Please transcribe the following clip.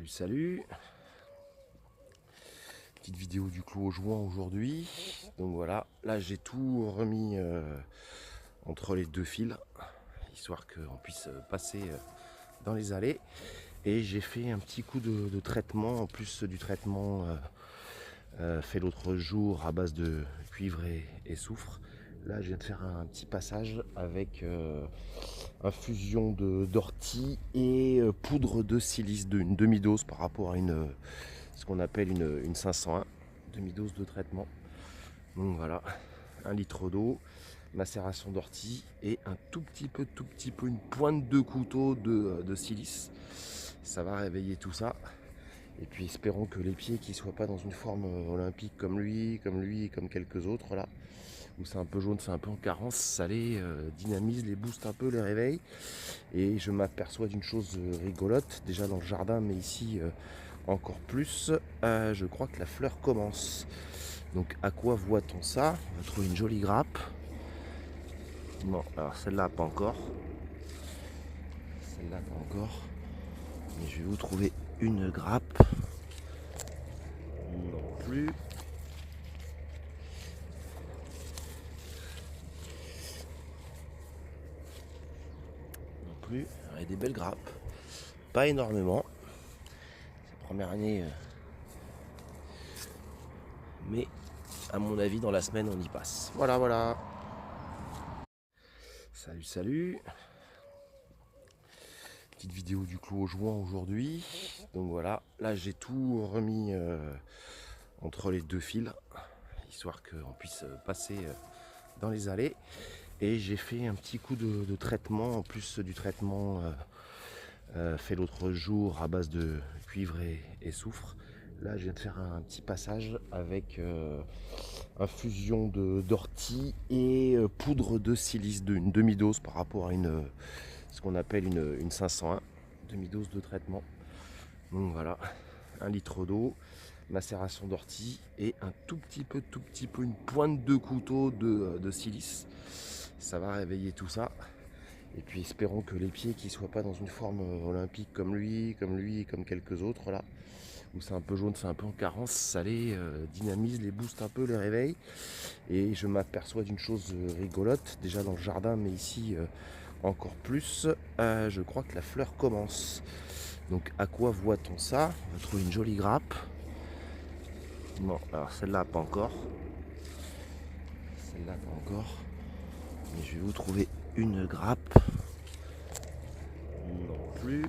Salut. Petite vidéo du clos au joint aujourd'hui. Donc voilà, là j'ai tout remis entre les deux fils, histoire qu'on puisse passer dans les allées. Et j'ai fait un petit coup de traitement, en plus du traitement fait l'autre jour à base de cuivre et soufre. Là je viens de faire un petit passage avec infusion d'ortie et poudre de silice d'une demi-dose par rapport à ce qu'on appelle une 501, demi-dose de traitement. Donc voilà, 1 litre d'eau, macération d'ortie et un tout petit peu, une pointe de couteau de silice. Ça va réveiller tout ça. Et puis espérons que les pieds qui ne soient pas dans une forme olympique comme lui et comme quelques autres là, où c'est un peu jaune, c'est un peu en carence, ça les dynamise, les booste un peu, les réveille. Et je m'aperçois d'une chose rigolote, déjà dans le jardin, mais ici encore plus, je crois que la fleur commence. Donc à quoi voit-on ça? On va trouver une jolie grappe. Bon, alors celle-là pas encore. Celle-là pas encore. Mais je vais vous trouver une grappe. Non plus. Plus. Il y a des belles grappes, pas énormément. C'est la première année, mais à mon avis dans la semaine on y passe. Voilà. Salut. Petite vidéo du clos au joint aujourd'hui. Donc voilà, là j'ai tout remis entre les deux fils, histoire qu'on puisse passer dans les allées. Et j'ai fait un petit coup de traitement, en plus du traitement fait l'autre jour à base de cuivre et soufre. Là je viens de faire un petit passage avec infusion d'ortie et poudre de silice d'une demi-dose par rapport à ce qu'on appelle une 501, demi-dose de traitement. Donc voilà, 1 litre d'eau, macération d'ortie et un tout petit peu, une pointe de couteau de silice. Ça va réveiller tout ça. Et puis espérons que les pieds qui ne soient pas dans une forme olympique comme lui et comme quelques autres là, où c'est un peu jaune, c'est un peu en carence, ça les dynamise, les booste un peu, les réveille. Et je m'aperçois d'une chose rigolote, déjà dans le jardin, mais ici encore plus, je crois que la fleur commence. Donc à quoi voit-on ça? On va trouver une jolie grappe. Bon, alors celle-là pas encore. Celle-là pas encore. Mais je vais vous trouver une grappe. Non plus.